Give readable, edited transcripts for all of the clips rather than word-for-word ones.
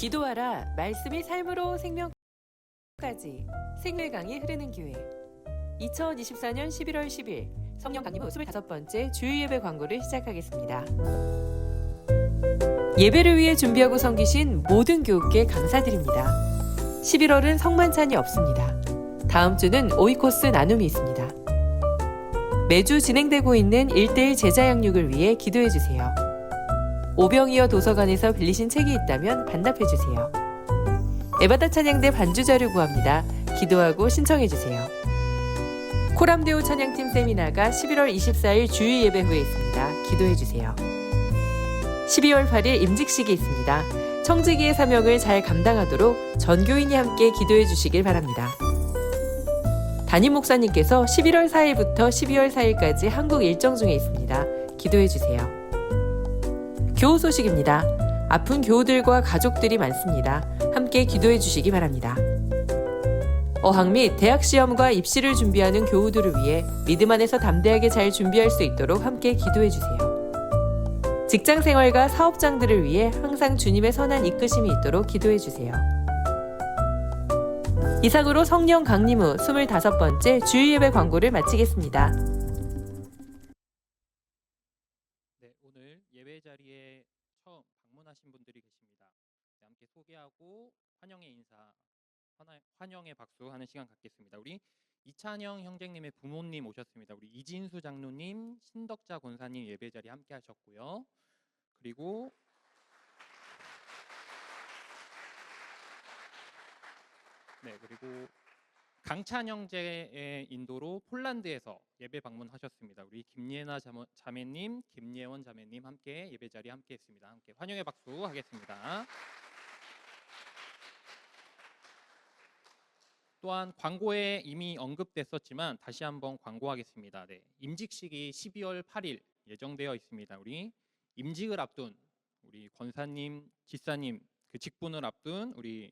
기도하라 말씀이 삶으로 생명까지 생일강이 흐르는 교회 2024년 11월 10일 성령 강림 후 25번째 주일예배 광고를 시작하겠습니다. 예배를 위해 준비하고 섬기신 모든 교우께 감사드립니다. 11월은 성만찬이 없습니다. 다음 주는 오이코스 나눔이 있습니다. 매주 진행되고 있는 1:1 제자 양육을 위해 기도해주세요. 오병이어 도서관에서 빌리신 책이 있다면 반납해주세요. 에바다 찬양대 반주 자료 구합니다. 기도하고 신청해주세요. 코람데오 찬양팀 세미나가 11월 24일 주일 예배 후에 있습니다. 기도해주세요. 12월 8일 임직식이 있습니다. 청지기의 사명을 잘 감당하도록 전교인이 함께 기도해 주시길 바랍니다. 담임 목사님께서 11월 4일부터 12월 4일까지 한국 일정 중에 있습니다. 기도해 주세요. 교우 소식입니다. 아픈 교우들과 가족들이 많습니다. 함께 기도해 주시기 바랍니다. 어학 및 대학 시험과 입시를 준비하는 교우들을 위해 믿음 안에서 담대하게 잘 준비할 수 있도록 함께 기도해 주세요. 직장 생활과 사업장들을 위해 항상 주님의 선한 이끄심이 있도록 기도해 주세요. 이상으로 성령 강림 후 25번째 주일 예배 광고를 마치겠습니다. 네, 오늘 예배 자리에 처음 방문하신 분들이 계십니다. 네, 함께 소개하고 환영의 인사, 환영의 박수 하는 시간 갖겠습니다. 우리 이찬영 형제님의 부모님 오셨습니다. 우리 이진수 장로님, 신덕자 권사님 예배 자리 함께 하셨고요. 그리고 강찬 형제의 인도로 폴란드에서 예배 방문하셨습니다. 우리 김예나 자매님, 김예원 자매님 함께 예배 자리 함께 했습니다. 함께 환영의 박수 하겠습니다. 또한 광고에 이미 언급됐었지만 다시 한번 광고하겠습니다. 네, 임직식이 12월 8일 예정되어 있습니다. 우리 임직을 앞둔 우리 권사님, 지사님 그 직분을 앞둔 우리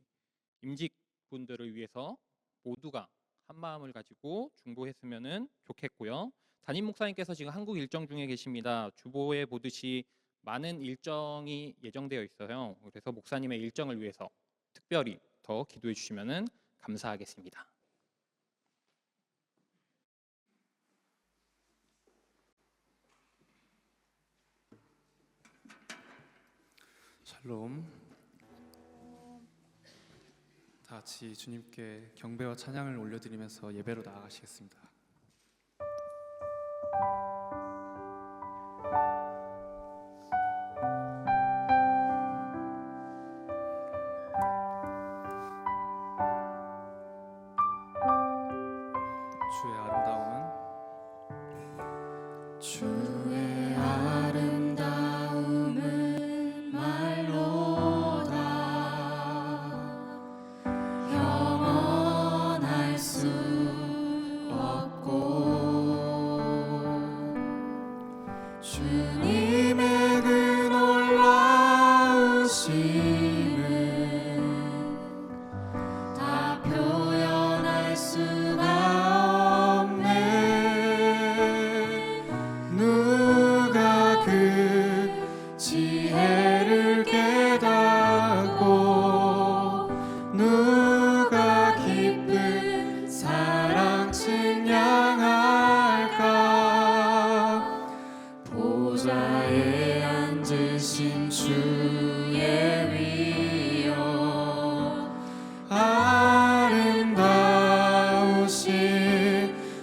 임직분들을 위해서 모두가 한 마음을 가지고 중보했으면 좋겠고요. 담임 목사님께서 지금 한국 일정 중에 계십니다. 주보에 보듯이 많은 일정이 예정되어 있어요. 그래서 목사님의 일정을 위해서 특별히 더 기도해 주시면 감사하겠습니다. 샬롬. 다 같이 주님께 경배와 찬양을 올려드리면서 예배로 나아가시겠습니다. 주의 아름다움은 주의 아름다움은 말로다 영원할 수 없고 주님의 그 놀라우심은 다 표현할 수가 없네. 누가 그 지혜를 깨닫고 누가 깊은 사랑 측량할까. 보좌에 앉으신 주의 위엄 아름다우신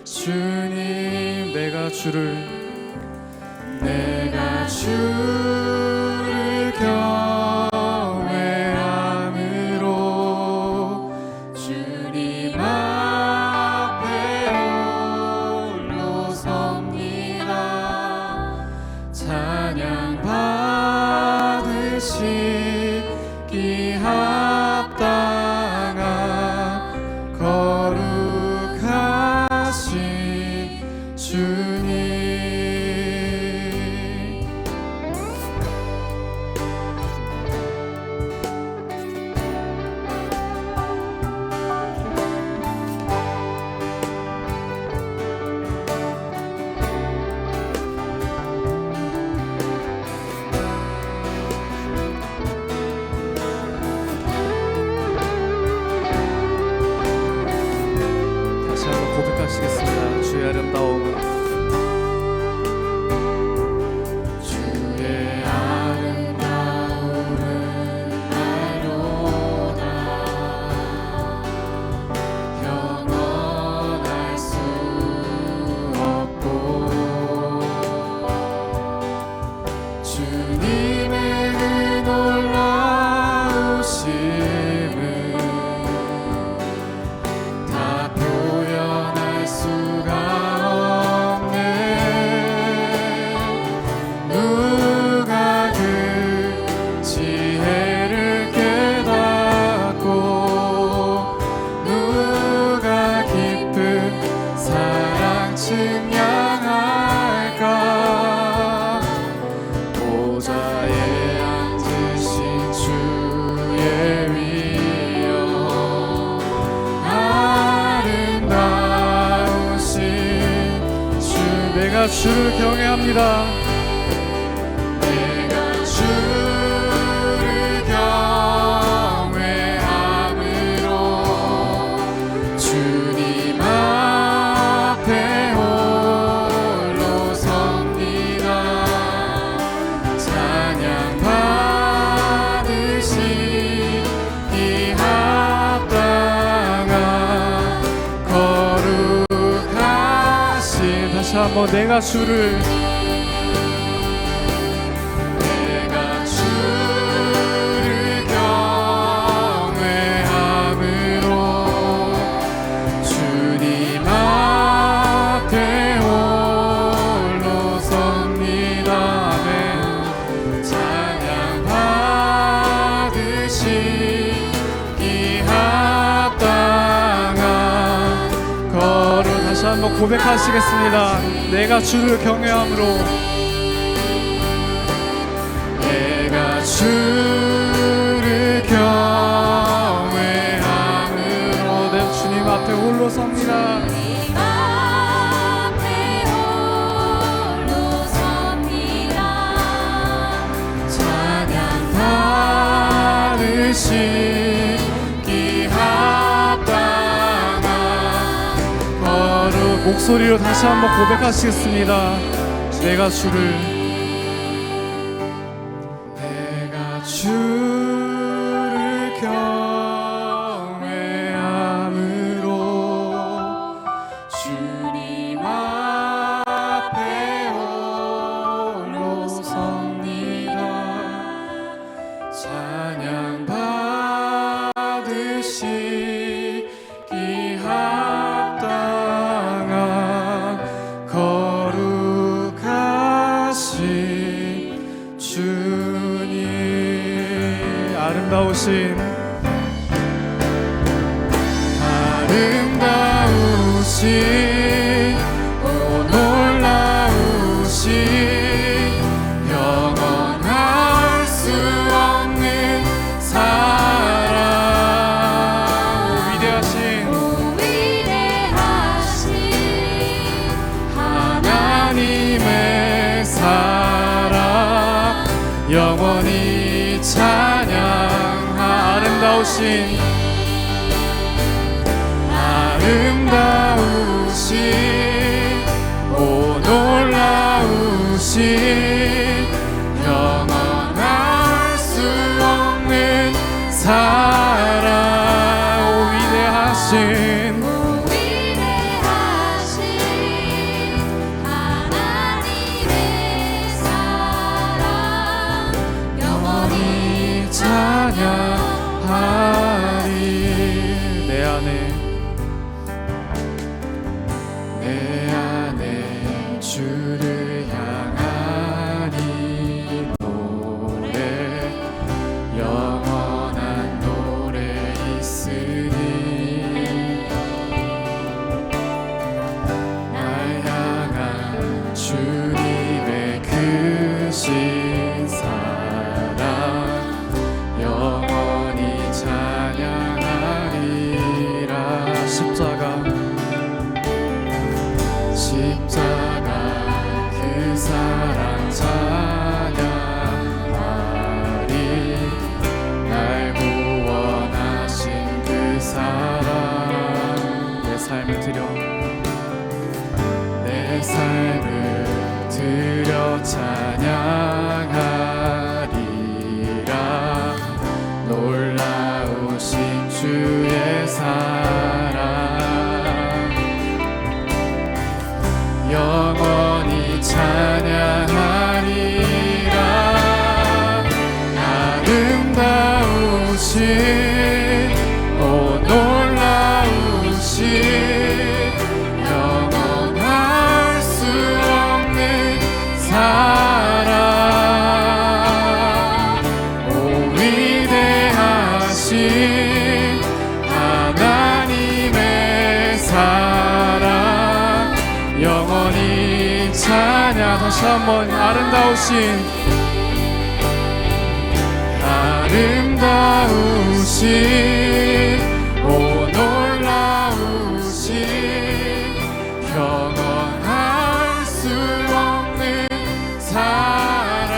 주님. 내가 주를 경외함으로 주님 앞에 홀로 섭니다. 찬양 받으시기 합당한 거룩하신 주님. 아름다움은 주의 아름다움은 알로다 영원할 수 없고 주님의 그 놀라우심을 다 표현할 수가 없네 누가 그 지혜를 깨닫고 누가 깊은 사랑 측량할까 보좌에 앉으신 주의 위엄 아름다우신 주 내가 주를 경외합니다. 내가 주를 경외함으로 주님 앞에 홀로 섭니다 찬양 받으시기 합당한 거룩하신 다시 한번 내가 주를 내가 주를 경외함으로 주님 앞에 홀로 섭니다 아멘 찬양 받으시기 합당한 거룩 다시 한번 고백하시겠습니다. 내가 주를 경외함으로 내가 주를 경외함으로 내 주님 앞에 홀로 섭니다. 주님 앞에 홀로 섭니다. 찬양 받으시기 합당한 거룩 목소리로 다시 한번 고백하시겠습니다. 내가 주를 경외함으로 주님 앞에 홀로 섭니다 찬양 받으시기 합당한 거룩하신 주님 아름다우신 오 놀라우신 영원할 수 없는 사랑 오 위대하신 하나님의 사랑 영원히 찬양하 아름다우신 오 놀라우신 영원할 수 없는 사랑 오 위대하신 하나님의 사랑 영원히 찬양하리 내 안에 주를 향하니 노래 영원한 노래 있으니 날 향한 주님의 크신 사랑 영원히 찬양하리라 십자가 그 사랑 찬양하리 날 구원하신 그 사랑 내 삶을 드려 놀라우신 주의 사랑 영원히 찬양하리라. 아름다우신 오 놀라우신 영원할 수 없는 사랑 오 위대하신 하나님의 사랑 영원히 찬양. 다시 한번 아름다우신 오 놀라우신 영원할 수 없는 사랑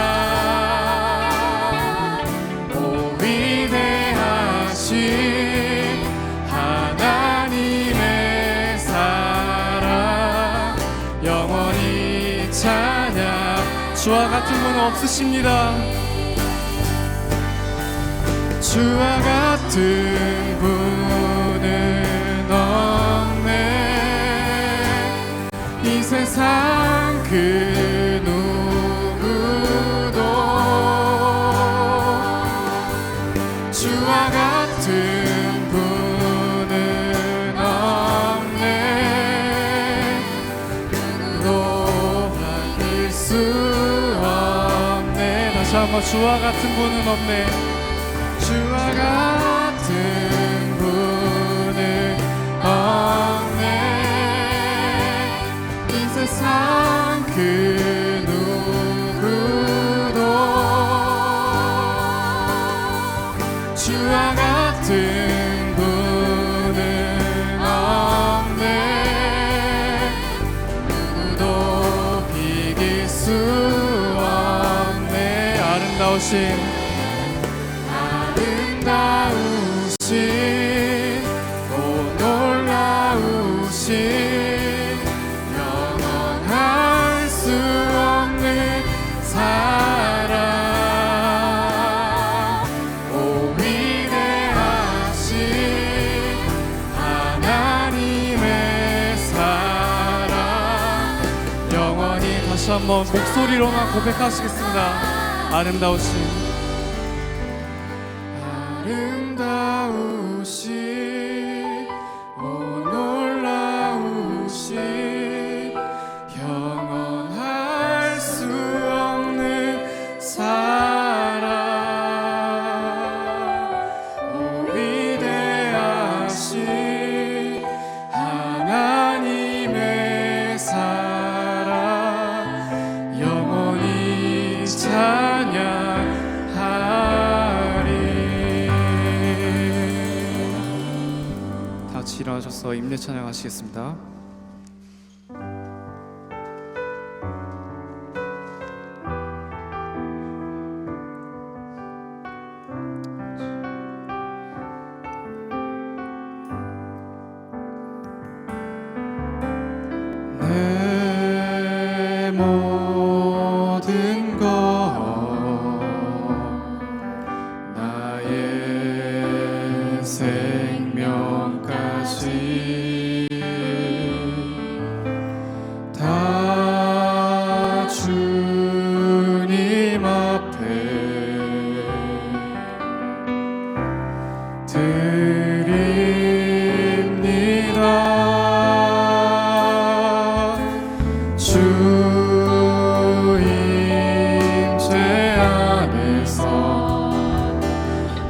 오 위대하신 하나님의 사랑 영원히 찬양. 주와 같은 분은 없으십니다. 주와 같은 분은 없네. 이 세상 그 누구도 주와 같은 분은 없네. 누구도 바뀔 수 없네. 다시 한번 주와 같은 분은 없네. 주와 같은 분은 없네. 이 세상 그 누구도 주와 같은 분은 없네. 누구도 비길 수 없네. 아름다우신 오 놀라우신 영원할 수 없는 사랑 오 위대하신 하나님의 사랑 영원히. 다시 한번 목소리로만 고백하시겠습니다. 아름다우신 오 놀라우신 영원할 수 없는 사랑 오 위대하신 하나님의 사랑 영원히 찬양하리. 같이 일어나셔서 임례 찬양하시겠습니다. 내 모든 것 나의 생명까지 다 주님 앞에 드립니다. 주 임재 안에서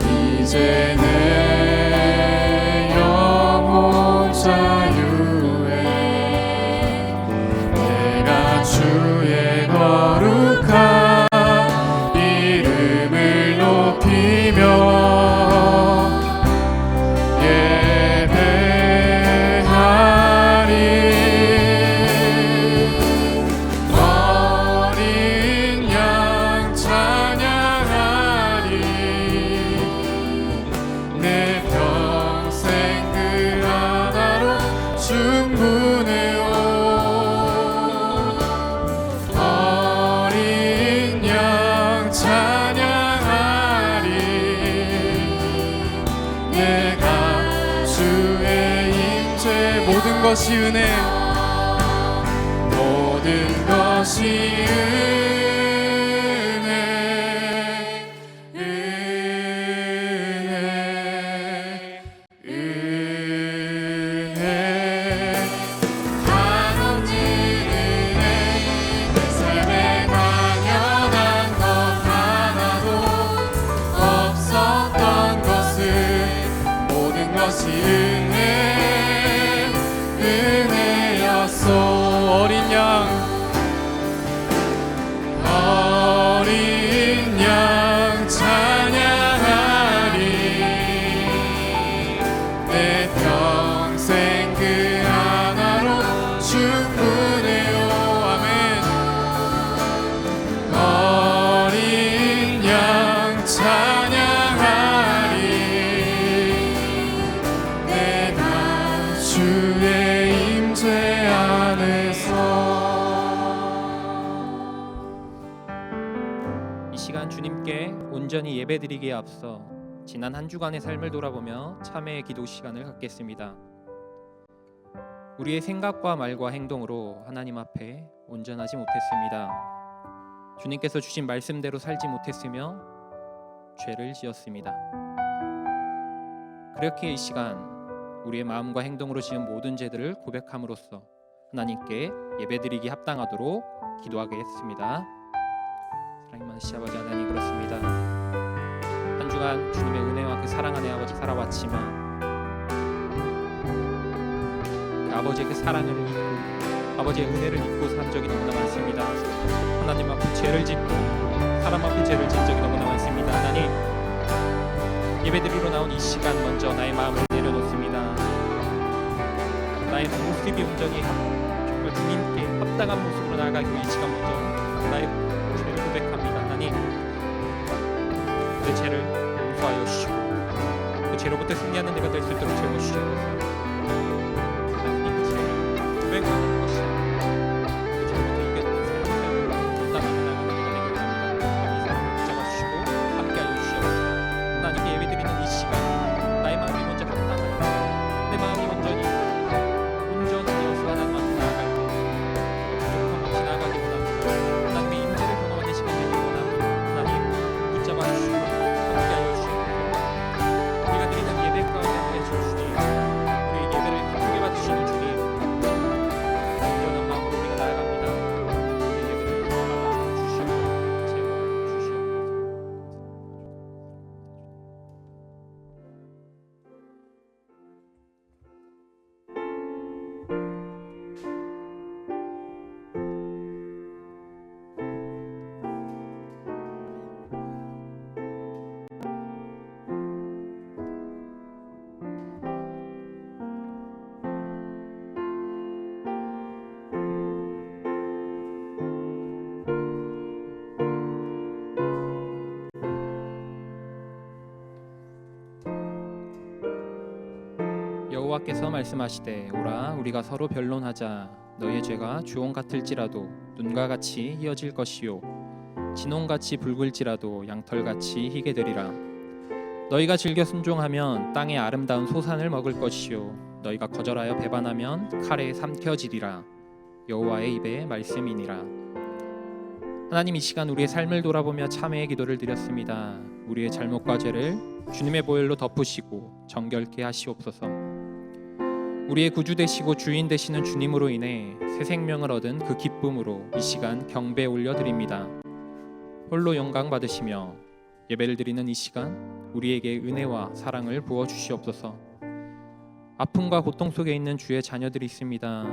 이제 내 영혼 자유에 내가 주의 거룩한 이름을 높이며 것이 은혜, 모든 것이 은혜, 은혜, 은혜. 한없는 은혜, 내 삶에 당연한 것 하나도 없었던 것을, 모든 것이 은혜, 은혜였소. 어린 양, 어린 양 찬양하리. 내 평생 그 하나로 충분해요. 아멘. 어린 양 찬양하리. 내가 주의 임재 안에서. 이 시간 주님께 온전히 예배드리기에 앞서 지난 한 주간의 삶을 돌아보며 참회의 기도 시간을 갖겠습니다. 우리의 생각과 말과 행동으로 하나님 앞에 온전하지 못했습니다. 주님께서 주신 말씀대로 살지 못했으며 죄를 지었습니다. 그렇게 이 시간 우리의 마음과 행동으로 지은 모든 죄들을 고백함으로써 하나님께 예배드리기 합당하도록 기도하겠습니다. 사랑이 많으신 아버지 하나님, 그렇습니다. 한 주간 주님의 은혜와 그 사랑 안에 아버지 살아왔지만 그 아버지의 그 사랑을 잊고 아버지의 은혜를 잊고 산 적이 너무나 많습니다. 하나님 앞에 죄를 짓고 사람 앞에 죄를 짓는 적이 너무나 많습니다. 하나님, 예배드리러 나온 이 시간 먼저 나의 마음을 내려놓습니다. 나의 모습이 온전히 정말 주님께 합당한 모습으로 나아가기 위해 이 시간 먼저 나의 죄를 고백합니다. 하나님, 내 죄를 용서하여 주시고 그 죄로부터 승리하는 내가 될 수 있도록 채워주시옵소서. 하나님, 그 죄를 고백하는 것이 그 죄로부터 이겨내는 삶을 감당하며 나가는 내가 되기 원합니다. 이 삶을 붙잡아 주시고 함께하여 주시옵소서. 하나님께 예배드리는 이 시간 나의 마음이 먼저 합당하여 내 마음이 온전히 온전하여서 하나님 앞에 나아갈 때 부족함 없이 나아가기 원합니다. 하나님의 임재를 경험하는 시간 되기 원합니다. 하나님 붙잡아 주시고 함께하여 주시옵소서. 우리가 드리는 예배 가운데 함께해 주시니 우리의 예배를 기쁘게 받으시는 주님, 온전한 마음으로 우리가 나아갑니다. 우리의 예배를 받아 주시옵소서. 제발 주시옵소서. 여호와께서 말씀하시되, 오라 우리가 서로 변론하자. 너의 죄가 주홍 같을지라도 눈과 같이 희어질 것이요 진홍같이 붉을지라도 양털같이 희게 되리라. 너희가 즐겨 순종하면 땅의 아름다운 소산을 먹을 것이요 너희가 거절하여 배반하면 칼에 삼켜지리라. 여호와의 입의 말씀이니라. 하나님, 이 시간 우리의 삶을 돌아보며 참회의 기도를 드렸습니다. 우리의 잘못과 죄를 주님의 보혈로 덮으시고 정결케 하시옵소서. 우리의 구주 되시고 주인 되시는 주님으로 인해 새 생명을 얻은 그 기쁨으로 이 시간 경배 올려드립니다. 홀로 영광 받으시며 예배를 드리는 이 시간 우리에게 은혜와 사랑을 부어 주시옵소서. 아픔과 고통 속에 있는 주의 자녀들이 있습니다.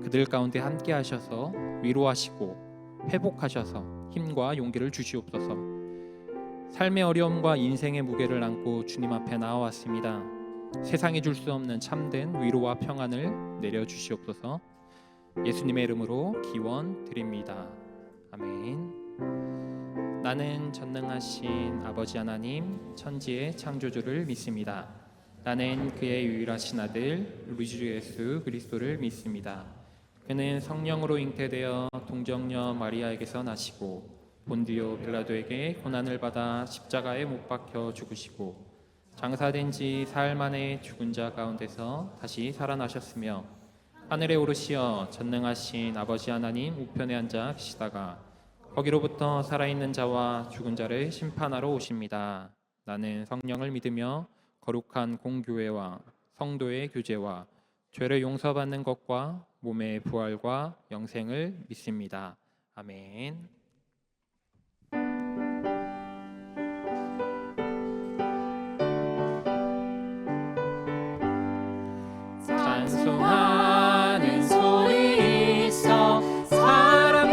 그들 가운데 함께 하셔서 위로하시고 회복하셔서 힘과 용기를 주시옵소서. 삶의 어려움과 인생의 무게를 안고 주님 앞에 나와왔습니다. 세상이 줄 수 없는 참된 위로와 평안을 내려주시옵소서. 예수님의 이름으로 기원 드립니다. 아멘. 나는 전능하신 아버지 하나님 천지의 창조주를 믿습니다. 나는 그의 유일하신 아들 우리 주 예수 그리스도를 믿습니다. 그는 성령으로 잉태되어 동정녀 마리아에게서 나시고 본디오 빌라도에게 고난을 받아 십자가에 못 박혀 죽으시고 장사된 지 사흘 만에 죽은 자 가운데서 다시 살아나셨으며 하늘에 오르시어 전능하신 아버지 하나님 우편에 앉아 계시다가 거기로부터 살아있는 자와 죽은 자를 심판하러 오십니다. 나는 성령을 믿으며 거룩한 공교회와 성도의 교제와 죄를 용서받는 것과 몸의 부활과 영생을 믿습니다. 아멘. 찬송하는 소리 있어 사람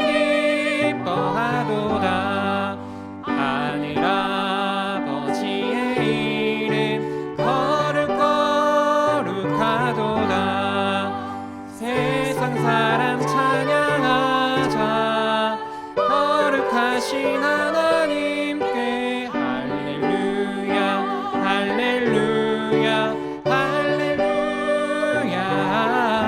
기뻐하도다. 하늘 아버지의 이름 거룩하도다. 세상 사람 찬양하자. 거룩하신 하나님께 할렐루야 할렐루야 할렐루야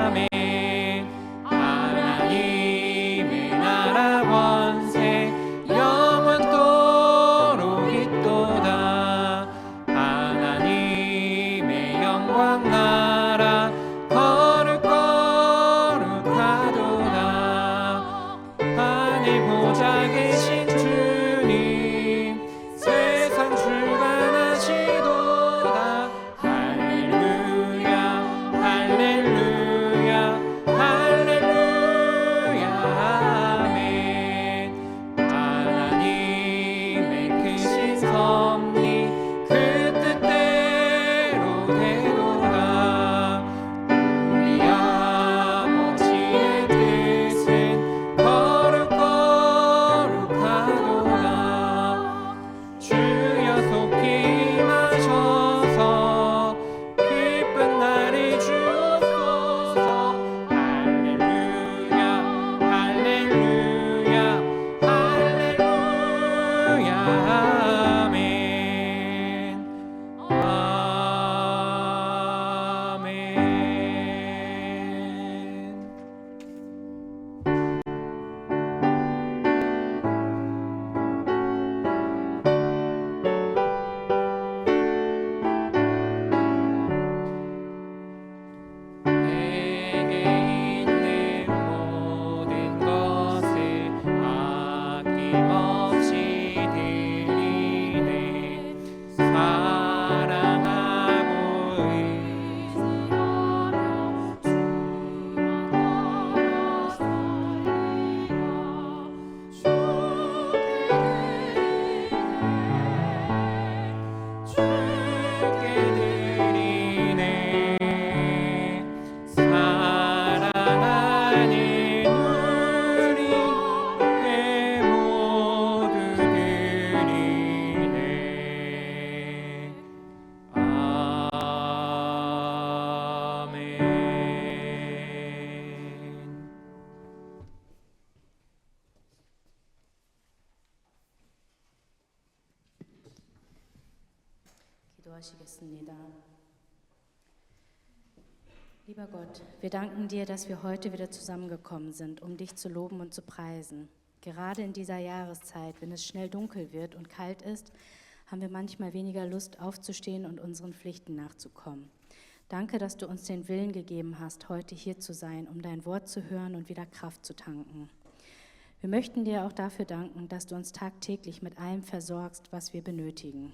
아멘. 하나님의 나라 권세 영원토록 있도다. 하나님의 영광 나라 거룩하도다. 하늘 보좌 계신 주님 세상 주관하시도다. 할렐루야 할렐루야 할렐루야 아멘. 하나님의 크신 섭리 그 뜻대로 되도다. 우리 아버지의 뜻은 거룩하도다. 주여 속히 임하셔서 기쁜 날을 주옵소서. 할렐루야 할렐루야 할렐루야 아멘. 아멘. 내게 있는 모든 것을 아낌없이 드리네. 사랑하고 의지하며 주께 드리네. 사랑하는 우리께 모두 드리네. 아멘. Gidoashi겠습니다. Lieber Gott, wir danken dir, dass wir heute wieder zusammengekommen sind, um dich zu loben und zu preisen. Gerade in dieser Jahreszeit, wenn es schnell dunkel wird und kalt ist, haben wir manchmal weniger Lust aufzustehen und unseren Pflichten nachzukommen. Danke, dass du uns den Willen gegeben hast, heute hier zu sein, um dein Wort zu hören und wieder Kraft zu tanken. Wir möchten dir auch dafür danken, dass du uns tagtäglich mit allem versorgst, was wir benötigen.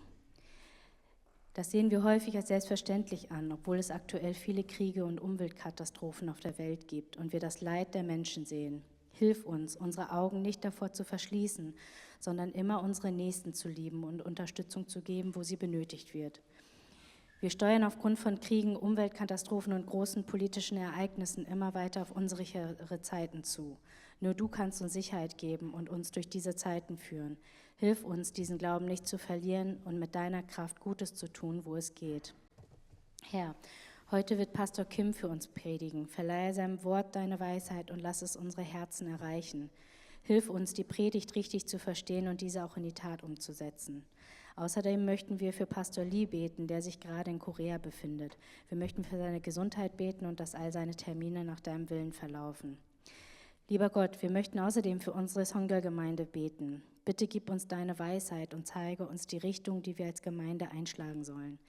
Das sehen wir häufig als selbstverständlich an, obwohl es aktuell viele Kriege und Umweltkatastrophen auf der Welt gibt und wir das Leid der Menschen sehen. Hilf uns, unsere Augen nicht davor zu verschließen, sondern immer unsere Nächsten zu lieben und Unterstützung zu geben, wo sie benötigt wird. Wir steuern aufgrund von Kriegen, Umweltkatastrophen und großen politischen Ereignissen immer weiter auf unsichere Zeiten zu. Nur du kannst uns Sicherheit geben und uns durch diese Zeiten führen. Hilf uns, diesen Glauben nicht zu verlieren und mit deiner Kraft Gutes zu tun, wo es geht. Herr, heute wird Pastor Kim für uns predigen. Verleihe seinem Wort deine Weisheit und lass es unsere Herzen erreichen. Hilf uns, die Predigt richtig zu verstehen und diese auch in die Tat umzusetzen. Außerdem möchten wir für Pastor Lee beten, der sich gerade in Korea befindet. Wir möchten für seine Gesundheit beten und dass all seine Termine nach deinem Willen verlaufen. Lieber Gott, wir möchten außerdem für unsere Songirl-Gemeinde beten. Bitte gib uns deine Weisheit und zeige uns die Richtung, die wir als Gemeinde einschlagen sollen.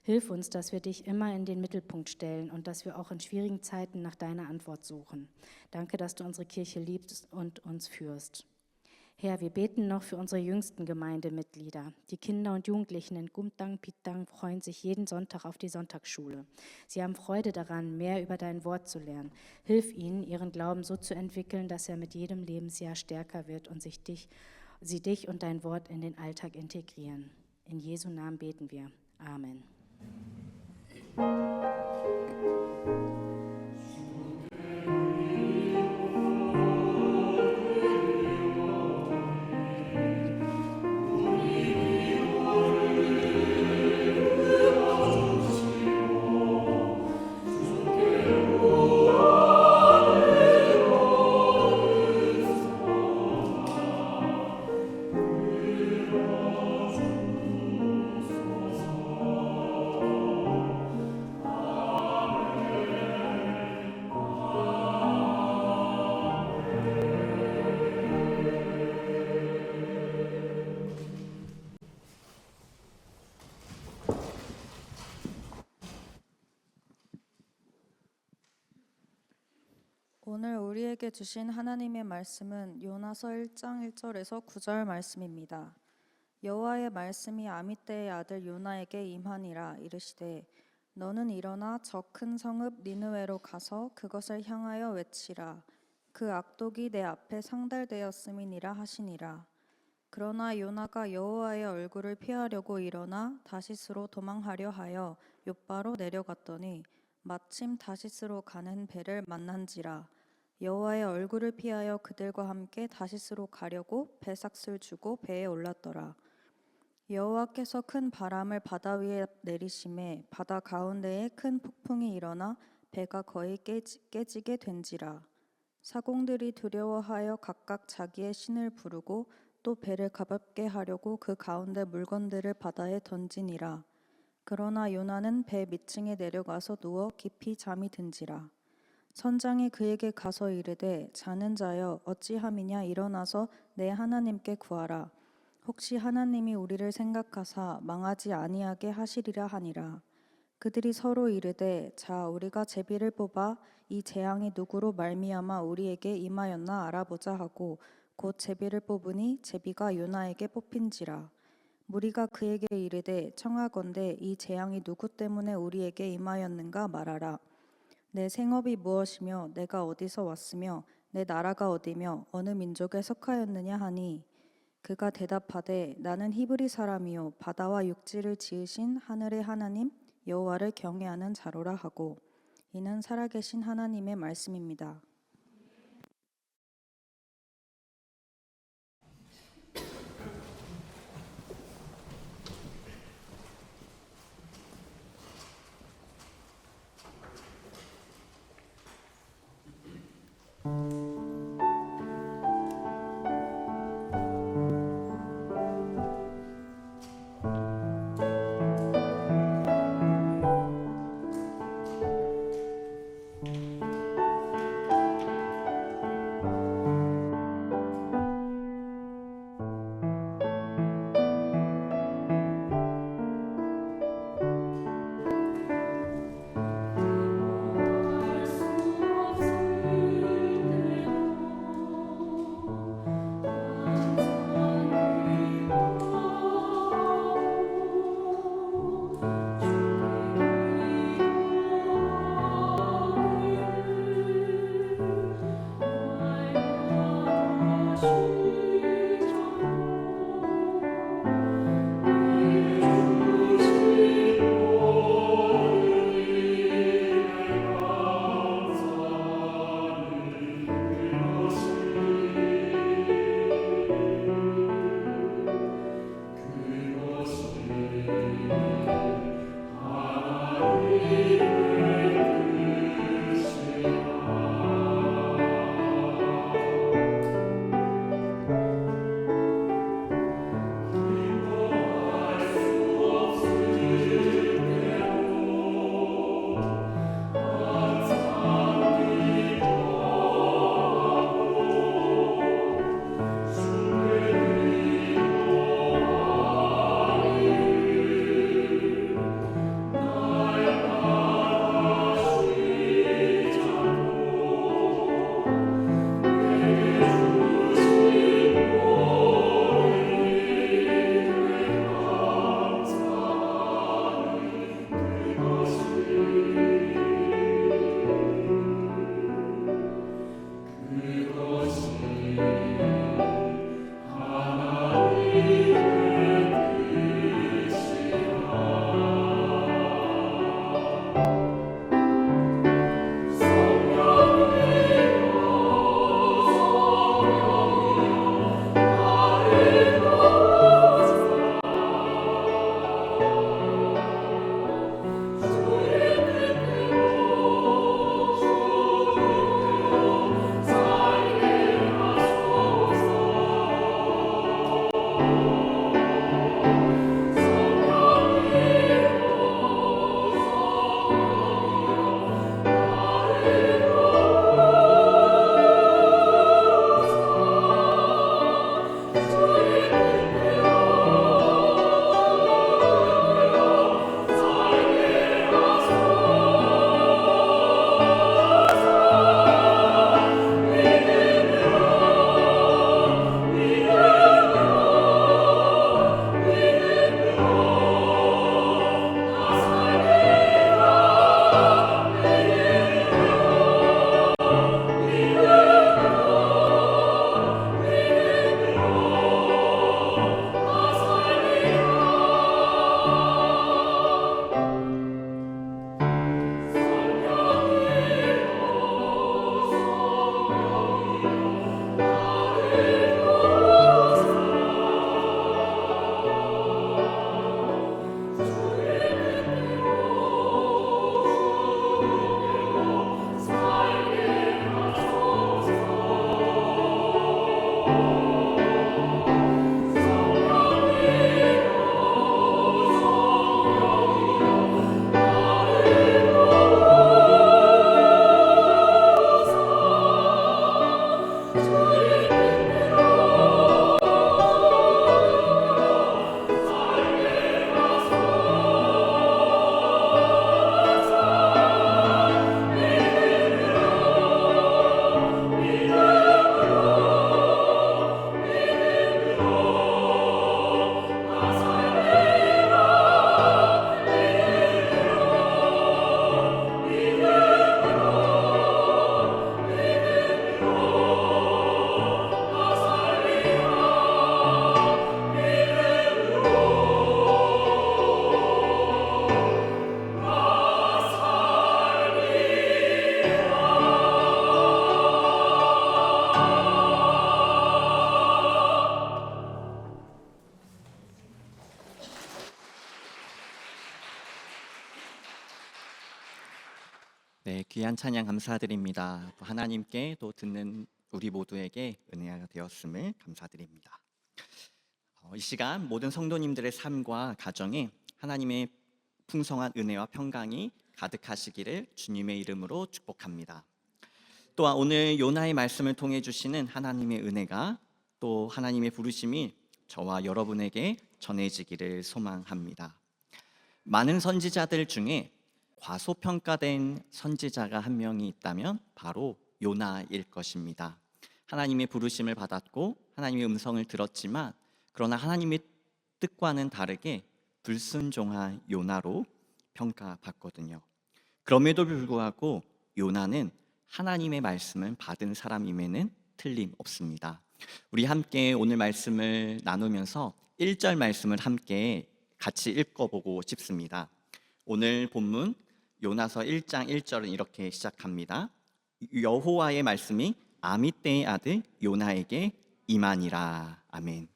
Hilf uns, dass wir dich immer in den Mittelpunkt stellen und dass wir auch in schwierigen Zeiten nach deiner Antwort suchen. Danke, dass du unsere Kirche liebst und uns führst. Herr, wir beten noch für unsere jüngsten Gemeindemitglieder. Die Kinder und Jugendlichen in Gumtang, Pitang freuen sich jeden Sonntag auf die Sonntagsschule. Sie haben Freude daran, mehr über dein Wort zu lernen. Hilf ihnen, ihren Glauben so zu entwickeln, dass er mit jedem Lebensjahr stärker wird und sie dich und dein Wort in den Alltag integrieren. In Jesu Namen beten wir. Amen. 오늘 우리에게 주신 하나님의 말씀은 요나서 1장 1절에서 9절 말씀입니다. 여호와의 말씀이 아미떼의 아들 요나에게 임하니라 이르시되 너는 일어나 저 큰 성읍 니느웨로 가서 그것을 향하여 외치라. 그 악독이 내 앞에 상달되었음이니라 하시니라. 그러나 요나가 여호와의 얼굴을 피하려고 일어나 다시스로 도망하려 하여 욥바로 내려갔더니 마침 다시스로 가는 배를 만난지라. 여호와의 얼굴을 피하여 그들과 함께 다시스로 가려고 배삭을 주고 배에 올랐더라. 여호와께서 큰 바람을 바다 위에 내리심에 바다 가운데에 큰 폭풍이 일어나 배가 거의 깨지게 된지라. 사공들이 두려워하여 각각 자기의 신을 부르고 또 배를 가볍게 하려고 그 가운데 물건들을 바다에 던지니라. 그러나 요나는 배 밑층에 내려가서 누워 깊이 잠이 든지라. 선장이 그에게 가서 이르되 자는 자여 어찌함이냐 일어나서 내 하나님께 구하라. 혹시 하나님이 우리를 생각하사 망하지 아니하게 하시리라 하니라. 그들이 서로 이르되 자 우리가 제비를 뽑아 이 재앙이 누구로 말미암아 우리에게 임하였나 알아보자 하고 곧 제비를 뽑으니 제비가 요나에게 뽑힌지라. 무리가 그에게 이르되 청하건대 이 재앙이 누구 때문에 우리에게 임하였는가 말하라. 내 생업이 무엇이며 내가 어디서 왔으며 내 나라가 어디며 어느 민족에 속하였느냐 하니 그가 대답하되 나는 히브리 사람이요 바다와 육지를 지으신 하늘의 하나님 여호와를 경외하는 자로라 하고 이는 살아계신 하나님의 말씀입니다. 네, 귀한 찬양 감사드립니다. 또 하나님께 또 듣는 우리 모두에게 은혜가 되었음을 감사드립니다. 이 시간 모든 성도님들의 삶과 가정에 하나님의 풍성한 은혜와 평강이 가득하시기를 주님의 이름으로 축복합니다. 또한 오늘 요나의 말씀을 통해 주시는 하나님의 은혜가 또 하나님의 부르심이 저와 여러분에게 전해지기를 소망합니다. 많은 선지자들 중에 과소평가된 선지자가 한 명이 있다면 바로 요나일 것입니다. 하나님의 부르심을 받았고 하나님의 음성을 들었지만 그러나 하나님의 뜻과는 다르게 불순종한 요나로 평가받거든요. 그럼에도 불구하고 요나는 하나님의 말씀을 받은 사람임에는 틀림없습니다. 우리 함께 오늘 말씀을 나누면서 1절 말씀을 함께 같이 읽어보고 싶습니다. 오늘 본문 요나서 1장 1절은 이렇게 시작합니다. 여호와의 말씀이 아미떼의 아들 요나에게 임하니라. 아멘.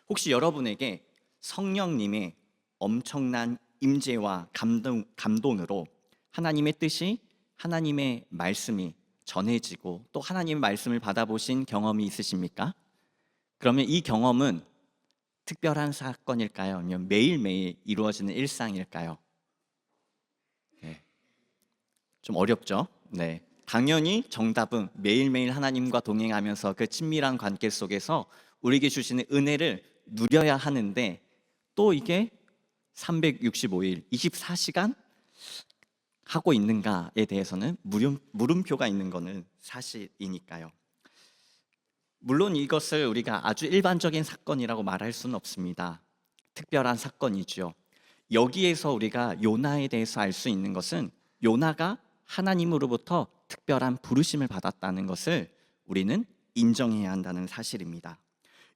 혹시 여러분에게 성령님의 엄청난 임재와 감동으로 하나님의 뜻이, 하나님의 말씀이 전해지고 또 하나님의 말씀을 받아보신 경험이 있으십니까? 그러면 이 경험은 특별한 사건일까요? 아니면 매일매일 이루어지는 일상일까요? 좀 어렵죠? 네. 당연히 정답은 매일매일 하나님과 동행하면서 그 친밀한 관계 속에서 우리에게 주시는 은혜를 누려야 하는데 또 이게 365일 24시간 하고 있는가에 대해서는 물음표가 있는 것은 사실이니까요. 물론 이것을 우리가 아주 일반적인 사건이라고 말할 수는 없습니다. 특별한 사건이죠. 여기에서 우리가 요나에 대해서 알 수 있는 것은 요나가 하나님으로부터 특별한 부르심을 받았다는 것을 우리는 인정해야 한다는 사실입니다.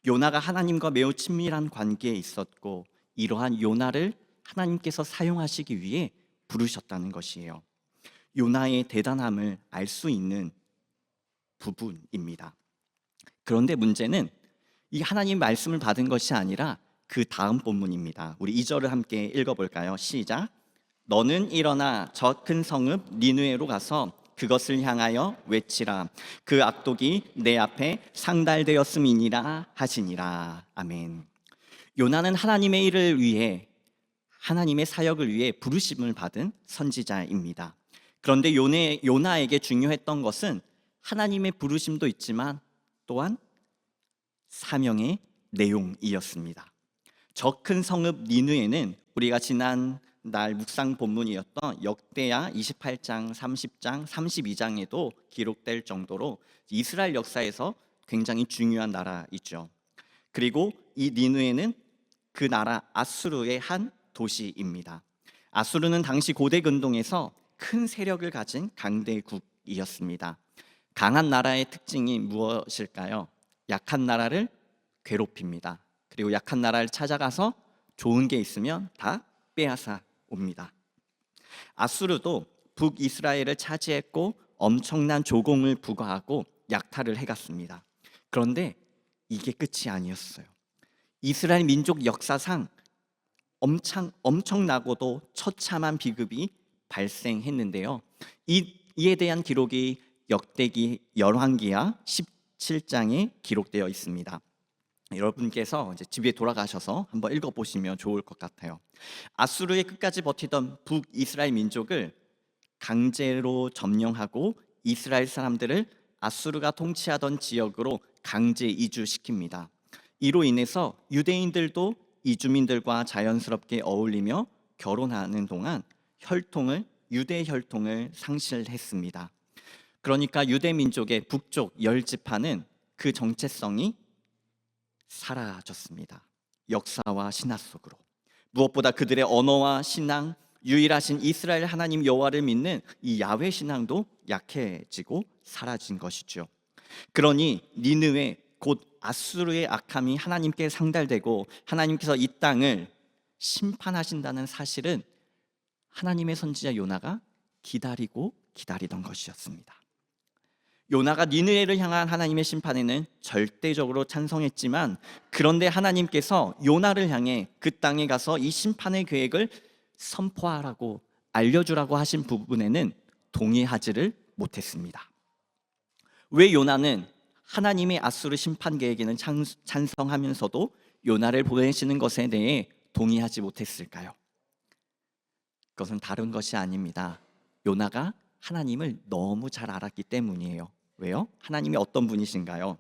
요나가 하나님과 매우 친밀한 관계에 있었고 이러한 요나를 하나님께서 사용하시기 위해 부르셨다는 것이에요. 요나의 대단함을 알 수 있는 부분입니다. 그런데 문제는 이 하나님 말씀을 받은 것이 아니라 그 다음 본문입니다. 우리 2절을 함께 읽어볼까요? 시작. 너는 일어나 저 큰 성읍 니느웨로 가서 그것을 향하여 외치라. 그 악독이 내 앞에 상달되었음이니라 하시니라. 아멘. 요나는 하나님의 일을 위해, 하나님의 사역을 위해 부르심을 받은 선지자입니다. 그런데 요나에게 중요했던 것은 하나님의 부르심도 있지만 또한 사명의 내용이었습니다. 저 큰 성읍 니느웨는 우리가 지난 날 묵상 본문이었던 역대하 28장, 30장, 32장에도 기록될 정도로 이스라엘 역사에서 굉장히 중요한 나라이죠. 그리고 이 니느웨는 그 나라 아수르의 한 도시입니다. 아수르는 당시 고대 근동에서 큰 세력을 가진 강대국이었습니다. 강한 나라의 특징이 무엇일까요? 약한 나라를 괴롭힙니다. 그리고 약한 나라를 찾아가서 좋은 게 있으면 다 빼앗아 옵니다. 아수르도 북이스라엘을 차지했고 엄청난 조공을 부과하고 약탈을 해갔습니다. 그런데 이게 끝이 아니었어요. 이스라엘 민족 역사상 엄청나고도 처참한 비극이 발생했는데요. 이에 대한 기록이 역대기 열왕기하 17장에 기록되어 있습니다. 여러분께서 이제 집에 돌아가셔서 한번 읽어보시면 좋을 것 같아요. 아수르의 끝까지 버티던 북이스라엘 민족을 강제로 점령하고 이스라엘 사람들을 아수르가 통치하던 지역으로 강제 이주시킵니다. 이로 인해서 유대인들도 이주민들과 자연스럽게 어울리며 결혼하는 동안 유대 혈통을 상실했습니다. 그러니까 유대 민족의 북쪽 10지파는 그 정체성이 사라졌습니다. 역사와 신화 속으로. 무엇보다 그들의 언어와 신앙, 유일하신 이스라엘 하나님 여호와를 믿는 이 야훼 신앙도 약해지고 사라진 것이죠. 그러니 니느웨 곧 아수르의 악함이 하나님께 상달되고 하나님께서 이 땅을 심판하신다는 사실은 하나님의 선지자 요나가 기다리던 것이었습니다. 요나가 니느웨를 향한 하나님의 심판에는 절대적으로 찬성했지만 그런데 하나님께서 요나를 향해 그 땅에 가서 이 심판의 계획을 선포하라고 알려주라고 하신 부분에는 동의하지를 못했습니다. 왜 요나는 하나님의 아수르 심판 계획에는 찬성하면서도 요나를 보내시는 것에 대해 동의하지 못했을까요? 그것은 다른 것이 아닙니다. 요나가 하나님을 너무 잘 알았기 때문이에요. 왜요? 하나님이 어떤 분이신가요?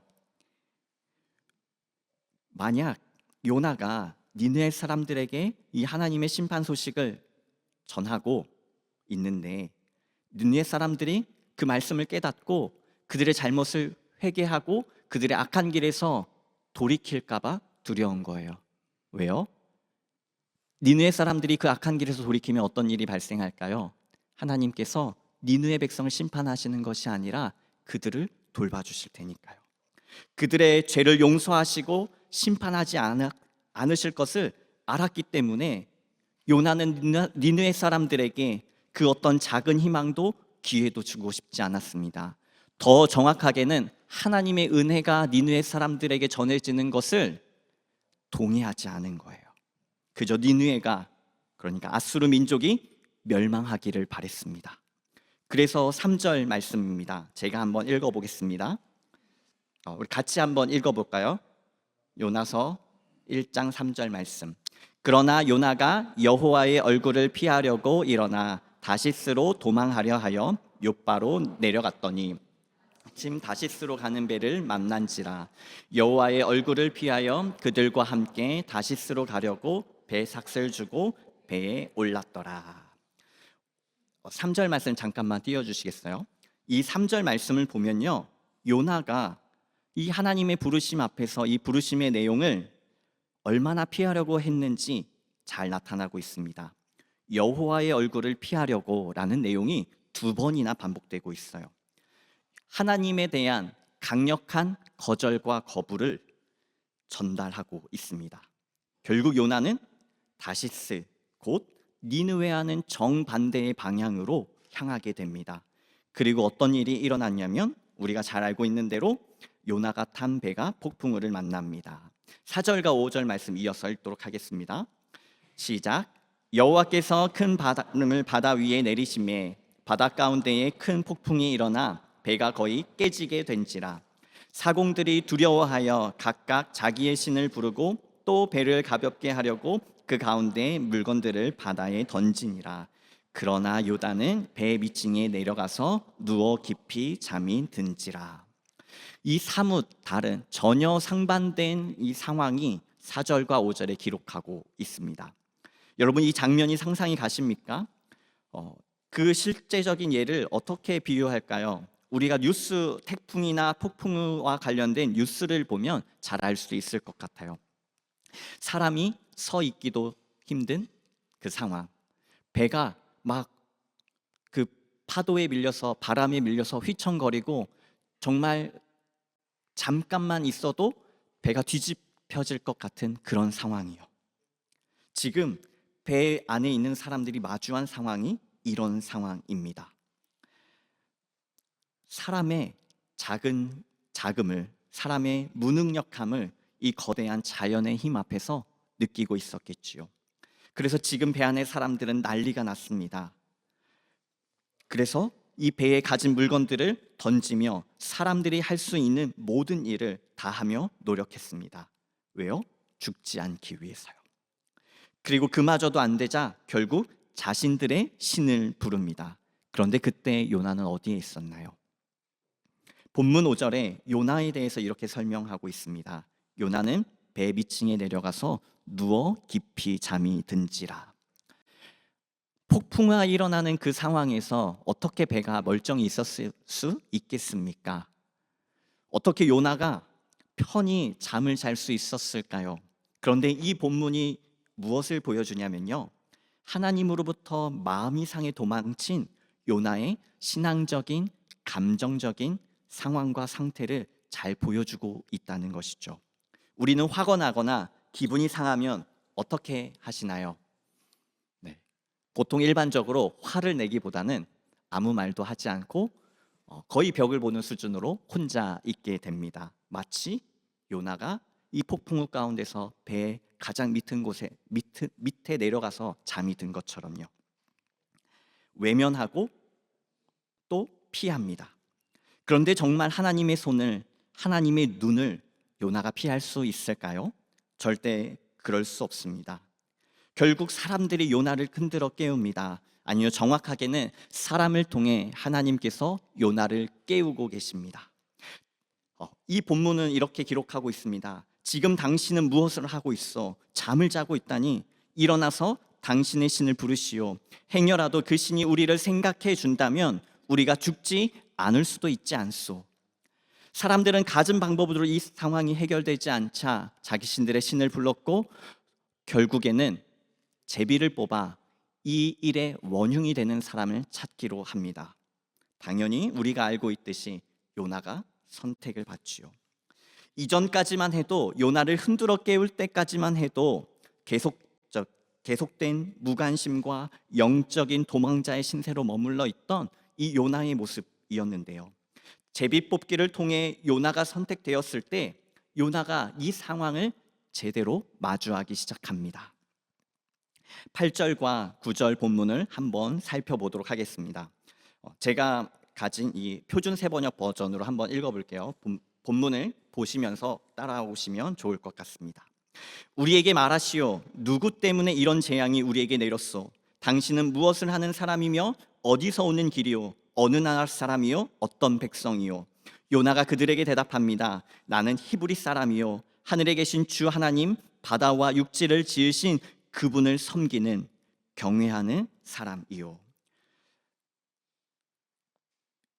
만약 요나가 니느웨 사람들에게 이 하나님의 심판 소식을 전하고 있는데 니느웨 사람들이 그 말씀을 깨닫고 그들의 잘못을 회개하고 그들의 악한 길에서 돌이킬까 봐 두려운 거예요. 왜요? 니느웨 사람들이 그 악한 길에서 돌이키면 어떤 일이 발생할까요? 하나님께서 니느웨 백성을 심판하시는 것이 아니라 그들을 돌봐주실 테니까요. 그들의 죄를 용서하시고 심판하지 않으실 것을 알았기 때문에 요나는 니느웨 사람들에게 그 어떤 작은 희망도 기회도 주고 싶지 않았습니다. 더 정확하게는 하나님의 은혜가 니느웨 사람들에게 전해지는 것을 동의하지 않은 거예요. 그저 니느웨가, 그러니까 아수르 민족이 멸망하기를 바랬습니다. 그래서 3절 말씀입니다. 제가 한번 읽어보겠습니다. 우리 같이 한번 읽어볼까요? 요나서 1장 3절 말씀. 그러나 요나가 여호와의 얼굴을 피하려고 일어나 다시스로 도망하려 하여 욥바로 내려갔더니 침 다시스로 가는 배를 만난지라. 여호와의 얼굴을 피하여 그들과 함께 다시스로 가려고 배 삭슬 주고 배에 올랐더라. 3절 말씀 잠깐만 띄워주시겠어요? 이 3절 말씀을 보면요, 요나가 이 하나님의 부르심 앞에서 이 부르심의 내용을 얼마나 피하려고 했는지 잘 나타나고 있습니다. 여호와의 얼굴을 피하려고 라는 내용이 2번이나 반복되고 있어요. 하나님에 대한 강력한 거절과 거부를 전달하고 있습니다. 결국 요나는 다시스, 곧 니느웨와는 정반대의 방향으로 향하게 됩니다. 그리고 어떤 일이 일어났냐면 우리가 잘 알고 있는 대로 요나가 탄 배가 폭풍우를 만납니다. 4절과 5절 말씀 이어서 읽도록 하겠습니다. 시작. 여호와께서 큰 바람을 바다 위에 내리심에 바다 가운데에 큰 폭풍이 일어나 배가 거의 깨지게 된지라. 사공들이 두려워하여 각각 자기의 신을 부르고 또 배를 가볍게 하려고 그 가운데 물건들을 바다에 던지니라. 그러나 요나는 배 밑층에 내려가서 누워 깊이 잠이 든지라. 이 사뭇 다른 전혀 상반된 이 상황이 4절과 5절에 기록하고 있습니다. 여러분, 이 장면이 상상이 가십니까? 그 실제적인 예를 어떻게 비유할까요? 우리가 뉴스 태풍이나 폭풍우와 관련된 뉴스를 보면 잘 알 수 있을 것 같아요. 사람이 서 있기도 힘든 그 상황, 배가 막 그 파도에 밀려서 바람에 밀려서 휘청거리고 정말 잠깐만 있어도 배가 뒤집혀질 것 같은 그런 상황이요. 지금 배 안에 있는 사람들이 마주한 상황이 이런 상황입니다. 사람의 작은 자금을, 사람의 무능력함을 이 거대한 자연의 힘 앞에서 느끼고 있었겠지요. 그래서 지금 배 안의 사람들은 난리가 났습니다. 그래서 이 배에 가진 물건들을 던지며 사람들이 할 수 있는 모든 일을 다 하며 노력했습니다. 왜요? 죽지 않기 위해서요. 그리고 그마저도 안 되자 결국 자신들의 신을 부릅니다. 그런데 그때 요나는 어디에 있었나요? 본문 5절에 요나에 대해서 이렇게 설명하고 있습니다. 요나는 배 밑층에 내려가서 누워 깊이 잠이 든지라. 폭풍우가 일어나는 그 상황에서 어떻게 배가 멀쩡히 있었을 수 있겠습니까? 어떻게 요나가 편히 잠을 잘 수 있었을까요? 그런데 이 본문이 무엇을 보여주냐면요, 하나님으로부터 마음이 상해 도망친 요나의 신앙적인, 감정적인 상황과 상태를 잘 보여주고 있다는 것이죠. 우리는 화가 나거나 기분이 상하면 어떻게 하시나요? 보통 일반적으로 화를 내기보다는 아무 말도 하지 않고 거의 벽을 보는 수준으로 혼자 있게 됩니다. 마치 요나가 이 폭풍우 가운데서 배의 가장 밑은 곳에 밑에 내려가서 잠이 든 것처럼요. 외면하고 또 피합니다. 그런데 정말 하나님의 손을, 하나님의 눈을 요나가 피할 수 있을까요? 절대 그럴 수 없습니다. 결국 사람들이 요나를 흔들어 깨웁니다. 아니요, 정확하게는 사람을 통해 하나님께서 요나를 깨우고 계십니다. 이 본문은 이렇게 기록하고 있습니다. 지금 당신은 무엇을 하고 있어? 잠을 자고 있다니 일어나서 당신의 신을 부르시오. 행여라도 그 신이 우리를 생각해 준다면 우리가 죽지 않을 수도 있지 않소. 사람들은 갖은 방법으로 이 상황이 해결되지 않자 자기 신들의 신을 불렀고 결국에는 제비를 뽑아 이 일의 원흉이 되는 사람을 찾기로 합니다. 당연히 우리가 알고 있듯이 요나가 선택을 받지요. 이전까지만 해도 요나를 흔들어 깨울 때까지만 해도 계속된 무관심과 영적인 도망자의 신세로 머물러 있던 이 요나의 모습이었는데요. 제비 뽑기를 통해 요나가 선택되었을 때 요나가 이 상황을 제대로 마주하기 시작합니다. 8절과 9절 본문을 한번 살펴보도록 하겠습니다. 제가 가진 이 표준 세번역 버전으로 한번 읽어볼게요. 본문을 보시면서 따라오시면 좋을 것 같습니다. 우리에게 말하시오. 누구 때문에 이런 재앙이 우리에게 내렸소? 당신은 무엇을 하는 사람이며 어디서 오는 길이요? 어느 나라 사람이요? 어떤 백성이요? 요나가 그들에게 대답합니다. 나는 히브리 사람이요 하늘에 계신 주 하나님, 바다와 육지를 지으신 그분을 섬기는 경외하는 사람이요.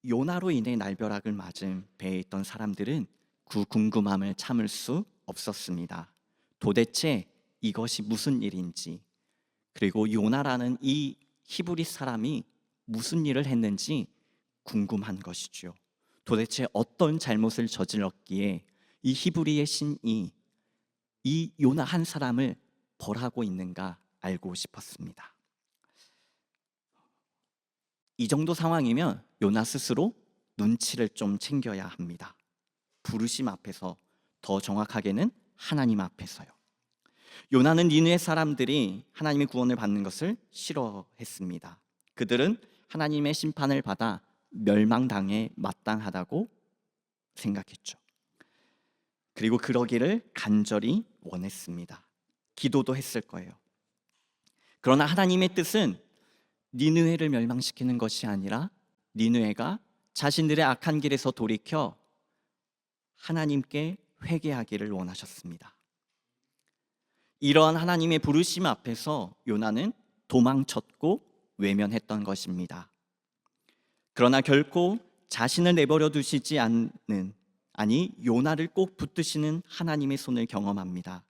요나로 인해 날벼락을 맞은 배에 있던 사람들은 그 궁금함을 참을 수 없었습니다. 도대체 이것이 무슨 일인지, 그리고 요나라는 이 히브리 사람이 무슨 일을 했는지 궁금한 것이죠. 도대체 어떤 잘못을 저질렀기에 이 히브리의 신이 이 요나 한 사람을 벌하고 있는가 알고 싶었습니다. 이 정도 상황이면 요나 스스로 눈치를 좀 챙겨야 합니다. 부르심 앞에서, 더 정확하게는 하나님 앞에서요. 요나는 니느웨 사람들이 하나님의 구원을 받는 것을 싫어했습니다. 그들은 하나님의 심판을 받아 멸망당해 마땅하다고 생각했죠. 그리고 그러기를 간절히 원했습니다. 기도도 했을 거예요. 그러나 하나님의 뜻은 니느웨를 멸망시키는 것이 아니라 니느웨가 자신들의 악한 길에서 돌이켜 하나님께 회개하기를 원하셨습니다. 이러한 하나님의 부르심 앞에서 요나는 도망쳤고 외면했던 것입니다. 그러나 결코 자신을 내버려 두시지 않는, 아니 요나를 꼭 붙드시는 하나님의 손을 경험합니다.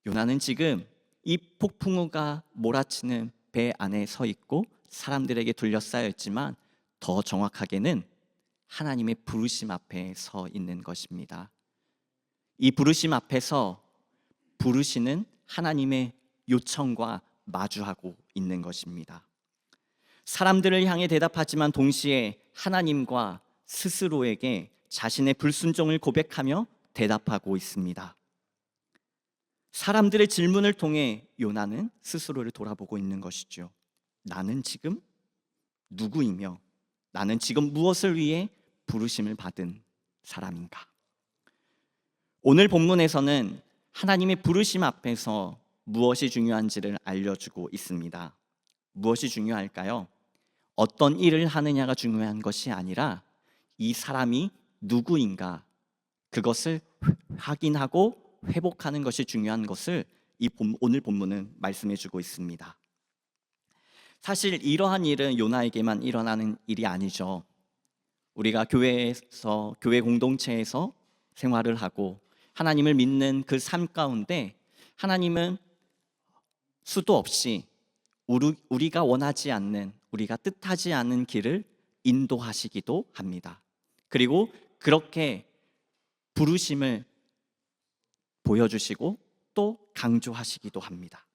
요나는 지금 이 폭풍우가 몰아치는 배 안에 서 있고 사람들에게 둘러싸여 있지만 더 정확하게는 하나님의 부르심 앞에 서 있는 것입니다. 이 부르심 앞에서 부르시는 하나님의 요청과 마주하고 있는 것입니다. 사람들을 향해 대답하지만 동시에 하나님과 스스로에게 자신의 불순종을 고백하며 대답하고 있습니다. 사람들의 질문을 통해 요나는 스스로를 돌아보고 있는 것이죠. 나는 지금 누구이며 나는 지금 무엇을 위해 부르심을 받은 사람인가? 오늘 본문에서는 하나님의 부르심 앞에서 무엇이 중요한지를 알려주고 있습니다. 무엇이 중요할까요? 어떤 일을 하느냐가 중요한 것이 아니라 이 사람이 누구인가, 그것을 확인하고 회복하는 것이 중요한 것을 오늘 본문은 말씀해주고 있습니다. 사실 이러한 일은 요나에게만 일어나는 일이 아니죠. 우리가 교회에서, 교회 공동체에서 생활을 하고 하나님을 믿는 그 삶 가운데 하나님은 수도 없이 우리가 원하지 않는, 우리가 뜻하지 않은 길을 인도하시기도 합니다. 그리고 그렇게 부르심을 보여주시고 또 강조하시기도 합니다.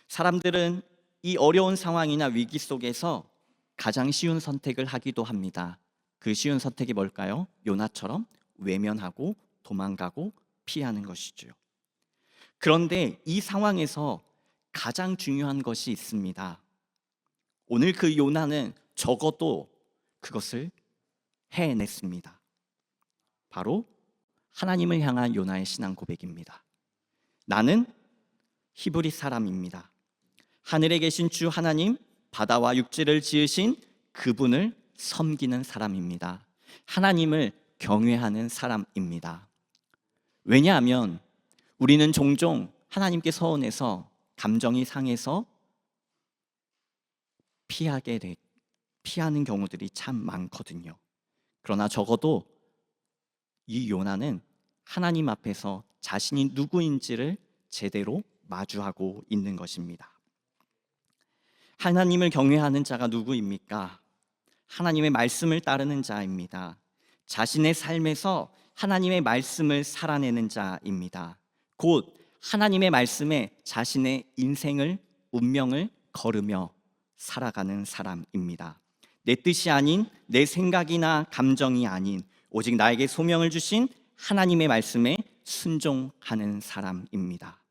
사람들은 이 어려운 상황이나 위기 속에서 가장 쉬운 선택을 하기도 합니다. 그 쉬운 선택이 뭘까요? 요나처럼 외면하고 도망가고 피하는 것이죠. 그런데 이 상황에서 가장 중요한 것이 있습니다. 오늘 그 요나는 적어도 그것을 해냈습니다. 바로 하나님을 향한 요나의 신앙 고백입니다. 나는 히브리 사람입니다. 하늘에 계신 주 하나님, 바다와 육지를 지으신 그분을 섬기는 사람입니다. 하나님을 경외하는 사람입니다. 왜냐하면 우리는 종종 하나님께 서운해서 감정이 상해서 피하는 경우들이 참 많거든요. 그러나 적어도 이 요나는 하나님 앞에서 자신이 누구인지를 제대로 마주하고 있는 것입니다. 하나님을 경외하는 자가 누구입니까? 하나님의 말씀을 따르는 자입니다. 자신의 삶에서 하나님의 말씀을 살아내는 자입니다. 곧 하나님의 말씀에 자신의 인생을, 운명을 걸으며 살아가는 사람입니다. 내 뜻이 아닌 내 생각이나 감정이 아닌 오직 나에게 소명을 주신 하나님의 말씀에 순종하는 사람입니다.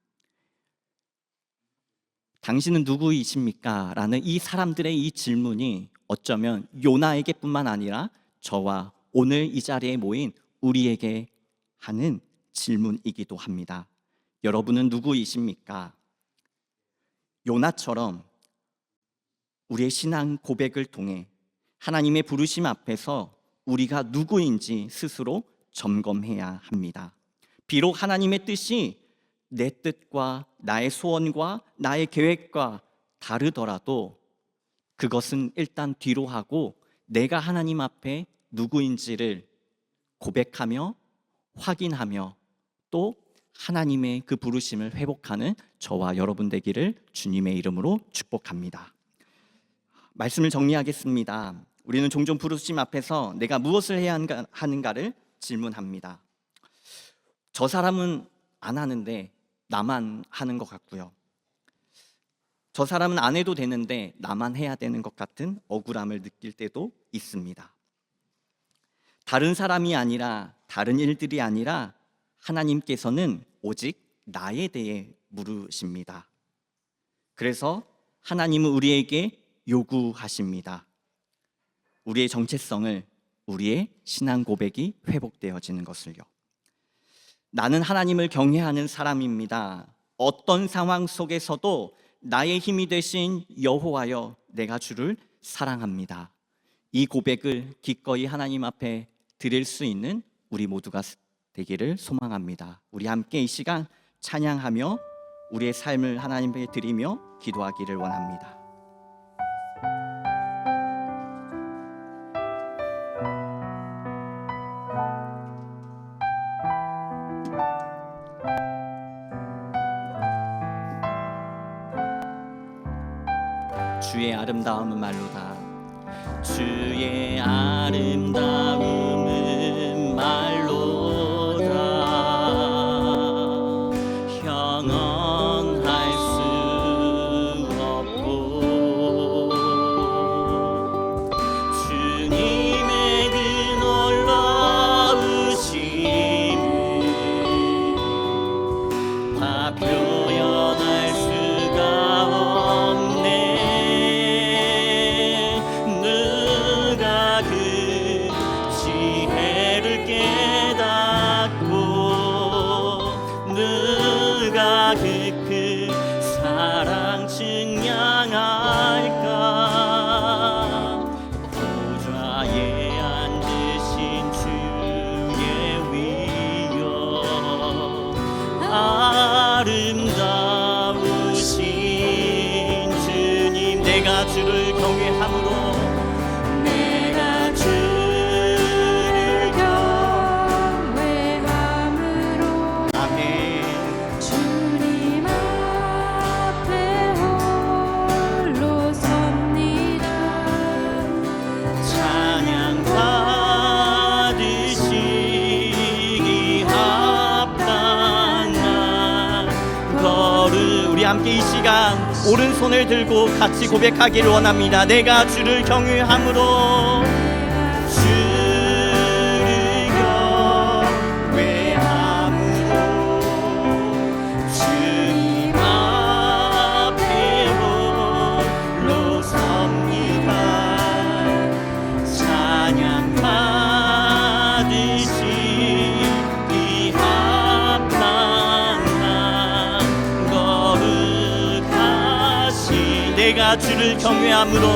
당신은 누구이십니까? 라는 이 사람들의 이 질문이 어쩌면 요나에게뿐만 아니라 저와 오늘 이 자리에 모인 우리에게 하는 질문이기도 합니다. 여러분은 누구이십니까? 요나처럼 우리의 신앙 고백을 통해 하나님의 부르심 앞에서 우리가 누구인지 스스로 점검해야 합니다. 비록 하나님의 뜻이 내 뜻과 나의 소원과 나의 계획과 다르더라도 그것은 일단 뒤로 하고 내가 하나님 앞에 누구인지를 고백하며 확인하며 또 하나님의 그 부르심을 회복하는 저와 여러분 되기를 주님의 이름으로 축복합니다. 말씀을 정리하겠습니다. 우리는 종종 부르심 앞에서 내가 무엇을 해야 하는가를 질문합니다. 저 사람은 안 하는데 나만 하는 것 같고요. 저 사람은 안 해도 되는데 나만 해야 되는 것 같은 억울함을 느낄 때도 있습니다. 다른 사람이 아니라 다른 일들이 아니라 하나님께서는 오직 나에 대해 물으십니다. 그래서 하나님은 우리에게 요구하십니다. 우리의 정체성을, 우리의 신앙 고백이 회복되어지는 것을요. 나는 하나님을 경외하는 사람입니다. 어떤 상황 속에서도 나의 힘이 되신 여호와여, 내가 주를 사랑합니다. 이 고백을 기꺼이 하나님 앞에 드릴 수 있는 우리 모두가 되기를 소망합니다. 우리 함께 이 시간 찬양하며 우리의 삶을 하나님께 드리며 기도하기를 원합니다. 주의 아름다움은 말로다. 주의 아름다움은 말로다. 형언할 수 없고 주님의 그 놀라우심을 다 표현할 수가 없네. 누가 그 지혜를 깨닫고 누가 그 사랑 증량할까. 보좌에 앉으신 주의 위엄 아름다우신 주님, 내가 주를 경외함으로 내가 주를 경외함으로 아멘. 주님 앞에 홀로 섭니다. 찬양 받으시기 합당한 거룩. 우리 함께 이 시간 오른손을 들고 같이 고백하기를 원합니다. 내가 주를 경외함으로 주를 경외함으로 주님 앞에 홀로 섭니다. 주를 경외함으로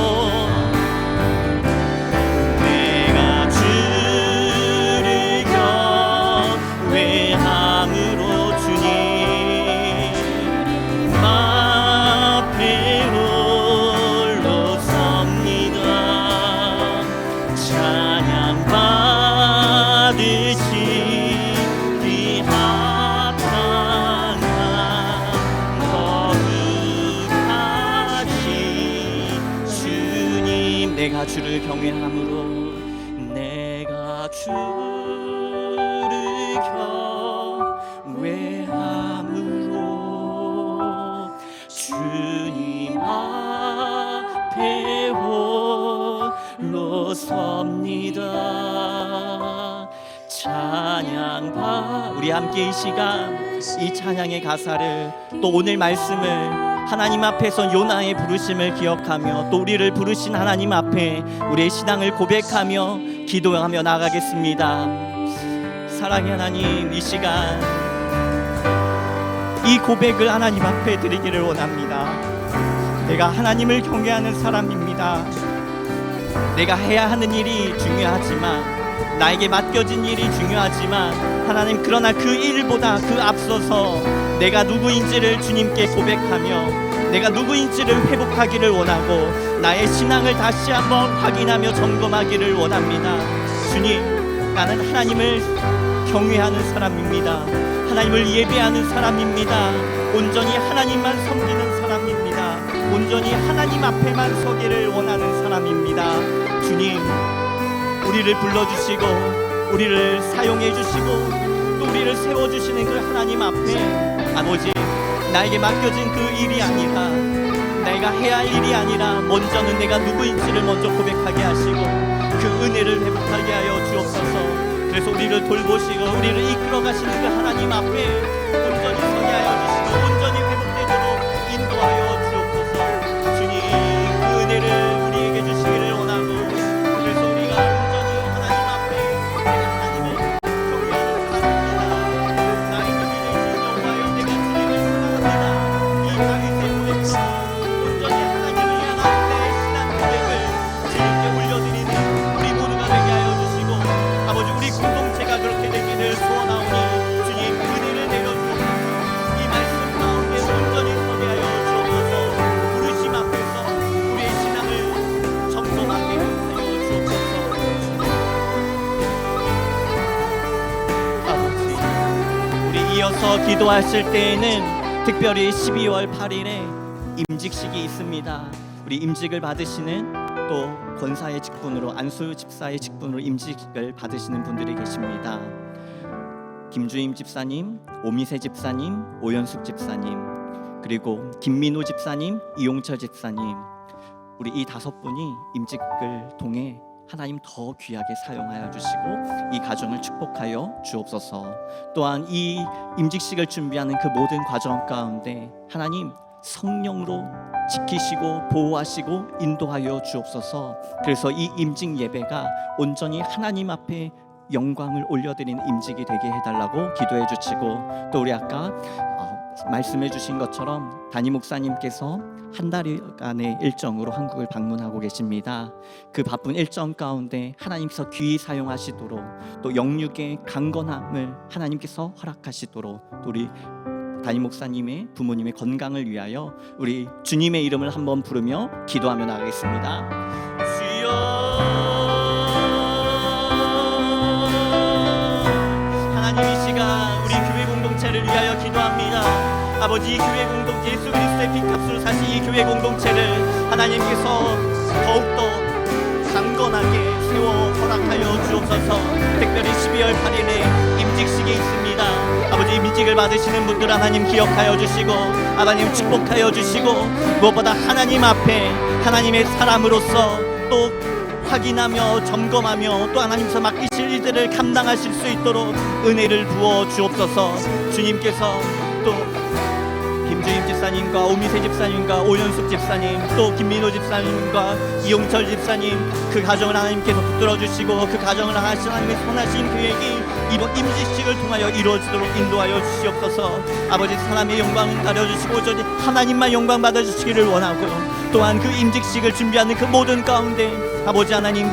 내가 주를 경외함으로 주님 앞에 홀로 섭니다. 찬양 받으시기 합당한 거룩하신 주님 내가 주를 경외함으로 내가 주를 경외함으로 주님 앞에 홀로 섭니다. 찬양 우리 함께 이 시간 이 찬양의 가사를 또 오늘 말씀을 하나님 앞에서 요나의 부르심을 기억하며 또 우리를 부르신 하나님 앞에 우리의 신앙을 고백하며 기도하며 나가겠습니다. 사랑의 하나님, 이 시간 이 고백을 하나님 앞에 드리기를 원합니다. 내가 하나님을 경외하는 사람입니다. 내가 해야 하는 일이 중요하지만 나에게 맡겨진 일이 중요하지만 하나님 그러나 그 일보다 그 앞서서 내가 누구인지를 주님께 고백하며 내가 누구인지를 회복하기를 원하고 나의 신앙을 다시 한번 확인하며 점검하기를 원합니다. 주님, 나는 하나님을 경외하는 사람입니다. 하나님을 예배하는 사람입니다. 온전히 하나님만 섬기는 사람입니다. 온전히 하나님 앞에만 서기를 원하는 사람입니다. 주님, 우리를 불러주시고 우리를 사용해 주시고 또 우리를 세워주시는 그 하나님 앞에 아버지 나에게 맡겨진 그 일이 아니라 내가 해야 할 일이 아니라 먼저는 내가 누구인지를 먼저 고백하게 하시고 그 은혜를 회복하게 하여 주옵소서. 그래서 우리를 돌보시고 우리를 이끌어 가시는 그 하나님 앞에 온전히 서게 하여 주시고 온전히 회복되도록 인도하여 주옵소서. 주님 그 은혜를 우리에게 주시기를 원하고 그래서 우리가 온전히 하나님 앞에 내가 하나님을 경외하는 사람입니다. 나의 주님의 신령하여 내가 주님을 사랑합니다. 이 다윗의 고백처럼 온전히 하나님을 향한 내 신앙 고백을 주님께 올려드리는 우리 모두가 되게 하여 주시고 아버지 우리 공동체가 그렇게 되기를 소원하오니 주님 은혜를 내려주옵소서. 이 말씀 가운데 온전히 서게 하여 주옵소서. 부르심 앞에서 우리의 신앙을 점검하게 하여 주옵소서. 아버지 우리 이어서 기도하실 때에는 특별히 12월 8일에 임직식이 있습니다. 우리 임직을 받으시는 또 권사의 직분으로 안수 집사의 직분으로 임직을 받으시는 분들이 계십니다. 김주임 집사님, 오미세 집사님, 오연숙 집사님, 그리고 김민호 집사님, 이용철 집사님, 우리 이 5분이 임직을 통해 하나님 더 귀하게 사용하여 주시고 이 가정을 축복하여 주옵소서. 또한 이 임직식을 준비하는 그 모든 과정 가운데 하나님 성령으로 지키시고 보호하시고 인도하여 주옵소서. 그래서 이 임직 예배가 온전히 하나님 앞에 영광을 올려드리는 임직이 되게 해달라고 기도해 주시고 또 우리 아까 말씀해 주신 것처럼 담임 목사님께서 한 달간의 일정으로 한국을 방문하고 계십니다. 그 바쁜 일정 가운데 하나님께서 귀히 사용하시도록 또 영육의 강건함을 하나님께서 허락하시도록 또 우리 담임 목사님의 부모님의 건강을 위하여 우리 주님의 이름을 한번 부르며 기도하며 나가겠습니다. 주여 하나님 이 시간 우리 교회 공동체를 위하여 기도합니다. 아버지 이 교회 공동체 예수 그리스도의 피값으로 사신 이 교회 공동체를 하나님께서 더욱더 강건하게 세워 허락하여 주옵소서. 특별히 12월 8일에 임직식이 있습니다. 아버지 임직을 받으시는 분들 하나님 기억하여 주시고 하나님 축복하여 주시고 무엇보다 하나님 앞에 하나님의 사람으로서 또 확인하며 점검하며 또 하나님께서 맡기실 일들을 감당하실 수 있도록 은혜를 부어 주옵소서. 주님께서 또 김주임 집사님과 오미세 집사님과 오연숙 집사님 또 김민호 집사님과 이용철 집사님 그 가정을 하나님께서 붙들어 주시고 그 가정을 하나님 하나님의 선하신 계획이 이번 임직식을 통하여 이루어지도록 인도하여 주시옵소서. 아버지 사람의 영광은 가려주시고 오직 하나님만 영광 받아주시기를 원하고요. 또한 그 임직식을 준비하는 그 모든 가운데 아버지 하나님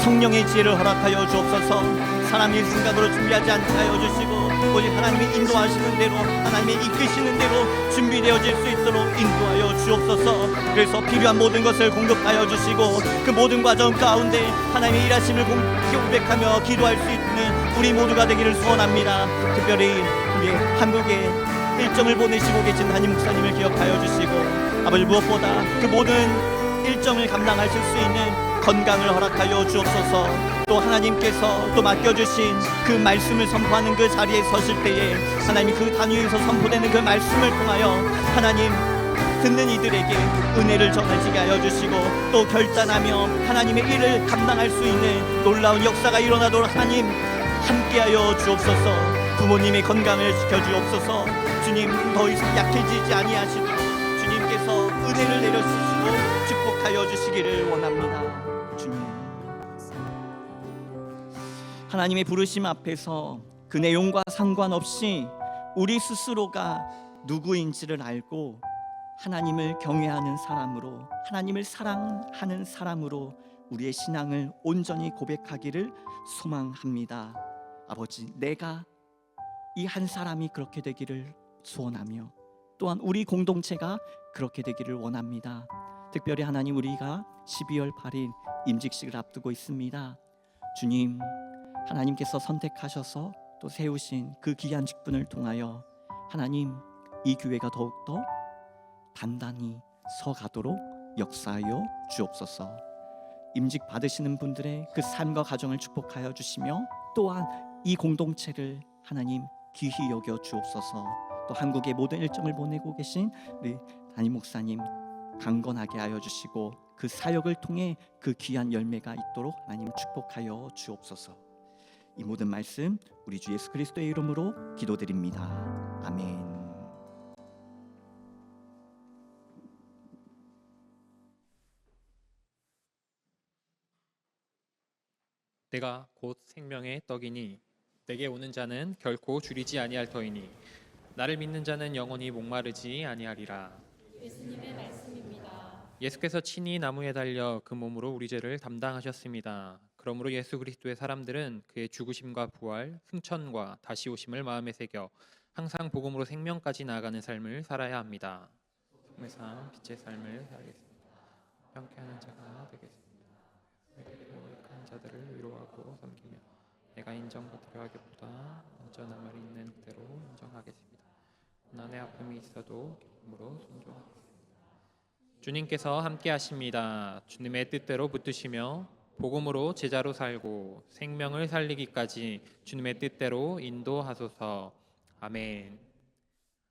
성령의 지혜를 허락하여 주옵소서. 사람의 생각으로 준비하지 않게 하여 주시고 오직 하나님의 인도하시는 대로 하나님의 이끄시는 대로 준비되어질 수 있도록 인도하여 주옵소서. 그래서 필요한 모든 것을 공급하여 주시고 그 모든 과정 가운데 하나님의 일하심을 고백하며 기도할 수 있는 우리 모두가 되기를 소원합니다. 특별히 우리 한국에 일정을 보내시고 계신 담임 목사님을 기억하여 주시고 아버지 무엇보다 그 모든 일정을 감당하실 수 있는 건강을 허락하여 주옵소서. 또 하나님께서 또 맡겨주신 그 말씀을 선포하는 그 자리에 서실 때에 하나님이 그 단위에서 선포되는 그 말씀을 통하여 하나님 듣는 이들에게 은혜를 전하시게 하여 주시고 또 결단하며 하나님의 일을 감당할 수 있는 놀라운 역사가 일어나도록 하나님 함께하여 주옵소서. 부모님의 건강을 지켜주옵소서. 주님 더 이상 약해지지 아니하시도록 주님께서 은혜를 내려주시고 축복하여 주시기를 원합니다. 주님 하나님의 부르심 앞에서 그 내용과 상관없이 우리 스스로가 누구인지를 알고 하나님을 경외하는 사람으로 하나님을 사랑하는 사람으로 우리의 신앙을 온전히 고백하기를 소망합니다. 아버지 내가 이 한 사람이 그렇게 되기를 소원하며 또한 우리 공동체가 그렇게 되기를 원합니다. 특별히 하나님 우리가 12월 8일 임직식을 앞두고 있습니다. 주님 하나님께서 선택하셔서 또 세우신 그 귀한 직분을 통하여 하나님 이 교회가 더욱더 단단히 서가도록 역사하여 주옵소서. 임직 받으시는 분들의 그 삶과 가정을 축복하여 주시며 또한 이 공동체를 하나님 귀히 여겨 주옵소서. 또 한국의 모든 일정을 보내고 계신 우리 담임 목사님 강건하게 하여 주시고 그 사역을 통해 그 귀한 열매가 있도록 하나님 축복하여 주옵소서. 이 모든 말씀 우리 주 예수 그리스도의 이름으로 기도드립니다. 아멘. 내가 곧 생명의 떡이니 내게 오는 자는 결코 줄이지 아니할 터이니 나를 믿는 자는 영원히 목마르지 아니하리라. 예수님의 말씀입니다. 예수께서 친히 나무에 달려 그 몸으로 우리 죄를 담당하셨습니다. 그러므로 예수 그리스도의 사람들은 그의 죽으심과 부활, 승천과 다시 오심을 마음에 새겨 항상 복음으로 생명까지 나아가는 삶을 살아야 합니다. 복음의 삶, 빛의 삶을 살겠습니다. 명쾌하는 자가 되겠습니다. 고역한 자들을 위로하고 섬기며 내가 인정받으려 하기보다 먼저 나 말이 있는 그대로 인정하겠습니다. 고난의 아픔이 있어도 기쁨으로 순종하겠습니다. 주님께서 함께 하십니다. 주님의 뜻대로 붙드시며 복음으로 제자로 살고 생명을 살리기까지 주님의 뜻대로 인도하소서. 아멘.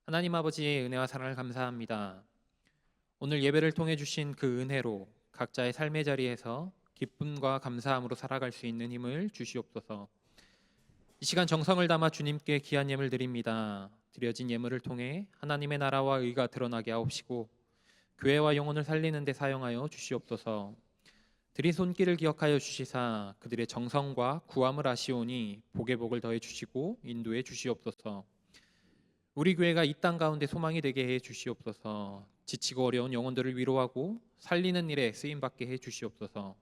하나님 아버지의 은혜와 사랑을 감사합니다. 오늘 예배를 통해 주신 그 은혜로 각자의 삶의 자리에서 기쁨과 감사함으로 살아갈 수 있는 힘을 주시옵소서. 이 시간 정성을 담아 주님께 귀한 예물 드립니다. 드려진 예물을 통해 하나님의 나라와 의가 드러나게 하옵시고 교회와 영혼을 살리는 데 사용하여 주시옵소서. 드린 손길을 기억하여 주시사 그들의 정성과 구함을 아시오니 복의 복을 더해 주시고 인도해 주시옵소서. 우리 교회가 이 땅 가운데 소망이 되게 해 주시옵소서. 지치고 어려운 영혼들을 위로하고 살리는 일에 쓰임받게 해 주시옵소서.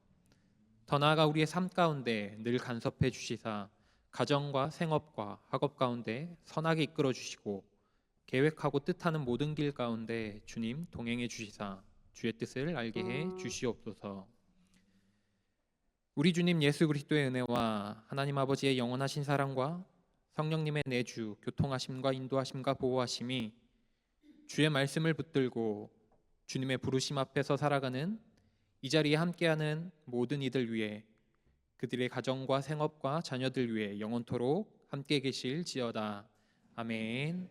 더 나아가 우리의 삶 가운데 늘 간섭해 주시사 가정과 생업과 학업 가운데 선하게 이끌어 주시고 계획하고 뜻하는 모든 길 가운데 주님 동행해 주시사 주의 뜻을 알게 해 주시옵소서. 우리 주님 예수 그리스도의 은혜와 하나님 아버지의 영원하신 사랑과 성령님의 내주, 교통하심과 인도하심과 보호하심이 주의 말씀을 붙들고 주님의 부르심 앞에서 살아가는 이 자리에 함께하는 모든 이들 위해 그들의 가정과 생업과 자녀들 위해 영원토록 함께 계실지어다. 아멘.